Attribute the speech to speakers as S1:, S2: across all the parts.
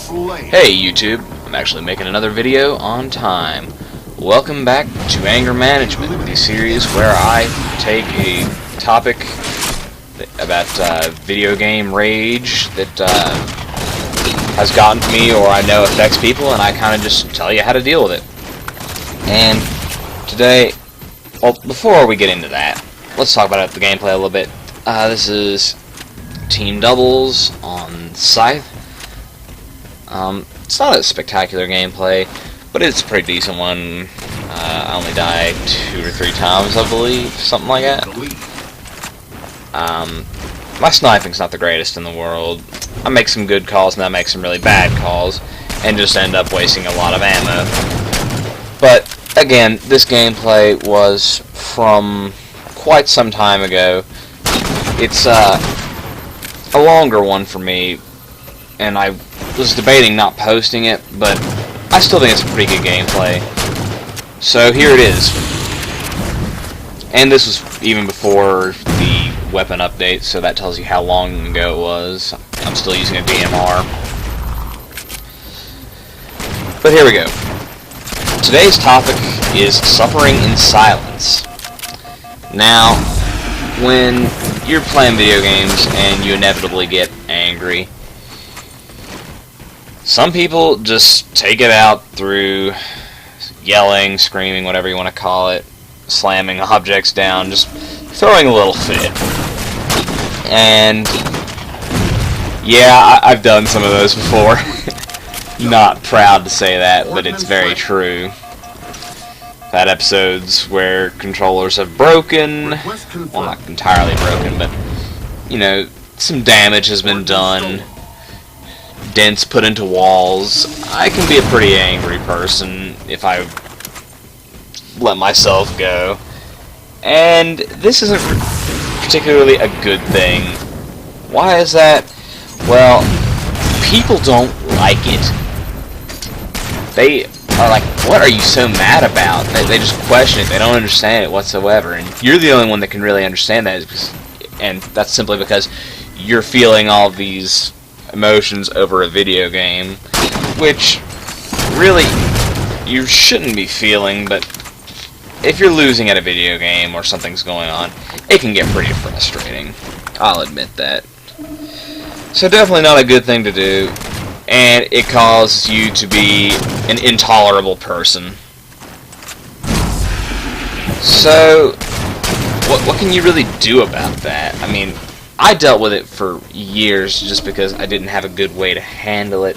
S1: Hey YouTube, I'm actually making another video on time. Welcome back to Anger Management, the series where I take a topic about video game rage that has gotten to me or I know affects people, and I kind of just tell you how to deal with it. And today, well, before we get into that, let's talk about the gameplay a little bit. This is Team Doubles on Scythe. It's not a spectacular gameplay, but it's a pretty decent one. I only died 2 or 3 times, I believe, something like that. My sniping's not the greatest in the world. I make some good calls and I make some really bad calls, and just end up wasting a lot of ammo. But again, this gameplay was from quite some time ago. It's a longer one for me, and I was debating not posting it, but I still think it's a pretty good gameplay. So here it is. And this was even before the weapon update, so that tells you how long ago it was. I'm still using a DMR. But here we go. Today's topic is suffering in silence. Now, when you're playing video games and you inevitably get angry, some people just take it out through yelling, screaming, whatever you want to call it, slamming objects down, just throwing a little fit. And yeah, I've done some of those before. Not proud to say that, but it's very true. I've had episodes where controllers have broken, well, not entirely broken, but, you know, some damage has been done, dents put into walls. I can be a pretty angry person if I let myself go. And this isn't particularly a good thing. Why is that? Well, people don't like it. They are like, what are you so mad about? They just question it. They don't understand it whatsoever. And you're the only one that can really understand that. And that's simply because you're feeling all these emotions over a video game, which really you shouldn't be feeling, but if you're losing at a video game or something's going on, it can get pretty frustrating. I'll admit that. So definitely not a good thing to do, and it causes you to be an intolerable person. So what can you really do about that? I mean, I dealt with it for years just because I didn't have a good way to handle it,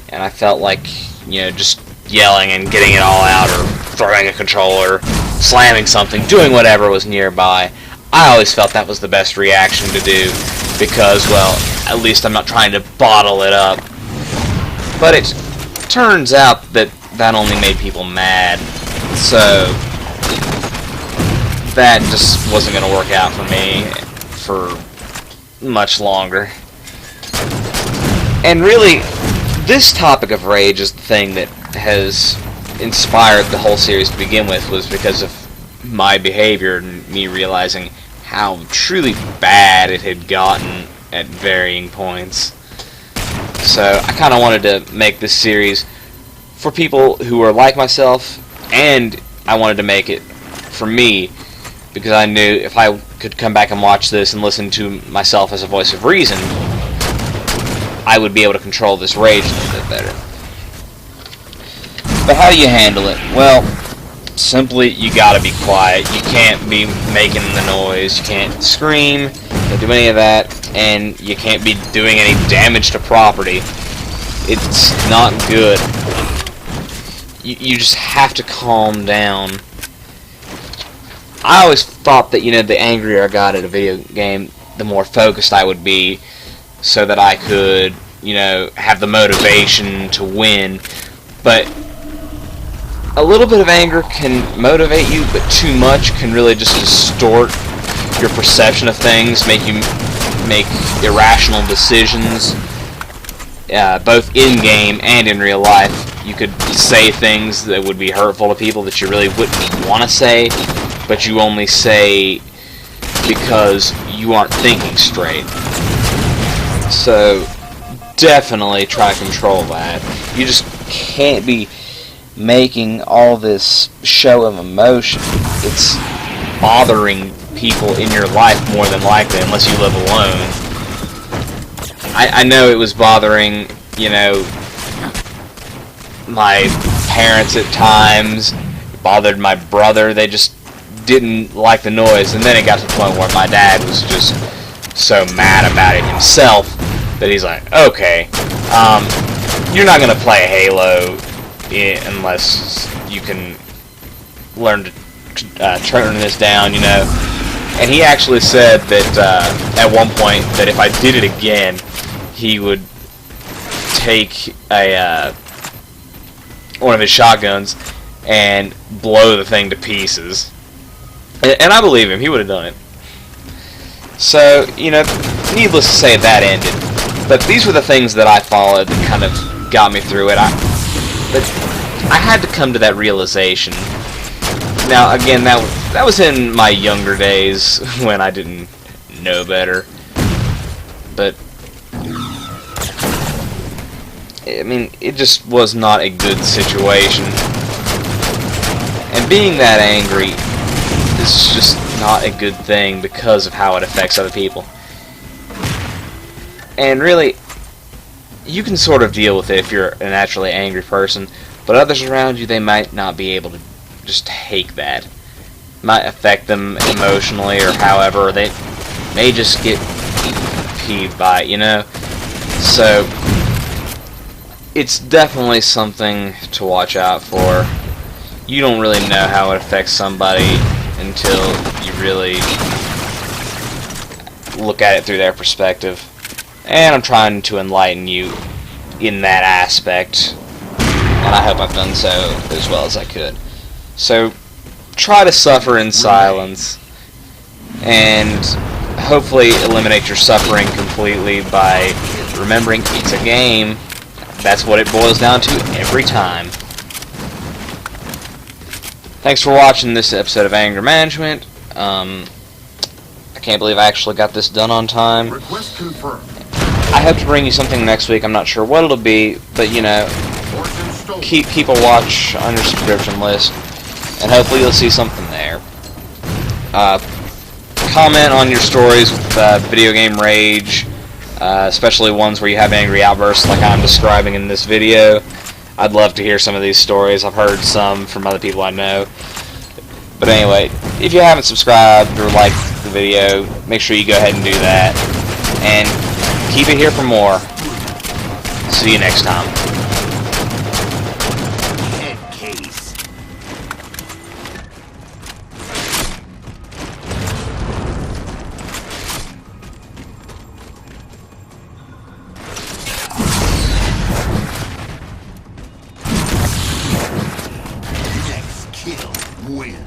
S1: and I felt like, you know, just yelling and getting it all out, or throwing a controller, slamming something, doing whatever was nearby. I always felt that was the best reaction to do because, well, at least I'm not trying to bottle it up. But it turns out that that only made people mad, so that just wasn't going to work out for me for much longer. And really, this topic of rage is the thing that has inspired the whole series to begin with, was because of my behavior and me realizing how truly bad it had gotten at varying points. So I kind of wanted to make this series for people who are like myself, and I wanted to make it for me because I knew if I could come back and watch this and listen to myself as a voice of reason, I would be able to control this rage a little bit better. But how do you handle it? Well, simply, you gotta be quiet. You can't be making the noise, you can't scream, you can't do any of that, and you can't be doing any damage to property. It's not good. You just have to calm down. I always thought that, you know, the angrier I got at a video game, the more focused I would be, so that I could, you know, have the motivation to win. But a little bit of anger can motivate you, but too much can really just distort your perception of things, make you make irrational decisions, both in-game and in real life. You could say things that would be hurtful to people that you really wouldn't want to say, but you only say because you aren't thinking straight. So definitely try to control that. You just can't be making all this show of emotion. It's bothering people in your life more than likely, unless you live alone. I know it was bothering, you know, my parents at times. It bothered my brother. They just didn't like the noise, and then it got to the point where my dad was just so mad about it himself that he's like, okay, you're not gonna play Halo unless you can learn to turn this down, you know. And he actually said that at one point that if I did it again, he would take a one of his shotguns and blow the thing to pieces. And I believe him, he would have done it. So, you know, needless to say, that ended. But these were the things that I followed that kind of got me through it. But I had to come to that realization. Now, again, that was in my younger days when I didn't know better. But I mean, it just was not a good situation. And being that angry is just not a good thing because of how it affects other people. And really, you can sort of deal with it if you're a naturally angry person, but others around you, they might not be able to just take that. It might affect them emotionally or however, or they may just get peeved by it, you know? So, it's definitely something to watch out for. You don't really know how it affects somebody until you really look at it through their perspective. And I'm trying to enlighten you in that aspect, and I hope I've done so as well as I could. So try to suffer in silence, and hopefully eliminate your suffering completely by remembering it's a game. That's what it boils down to every time. Thanks for watching this episode of Anger Management. I can't believe I actually got this done on time.
S2: Request confirmed.
S1: I hope to bring you something next week. I'm not sure what it'll be, but you know, keep a watch on your subscription list, and hopefully you'll see something there. Comment on your stories with video game rage, especially ones where you have angry outbursts like I'm describing in this video. I'd love to hear some of these stories. I've heard some from other people I know. But anyway, if you haven't subscribed or liked the video, make sure you go ahead and do that. And keep it here for more. See you next time.
S2: Head case. Next kill wins.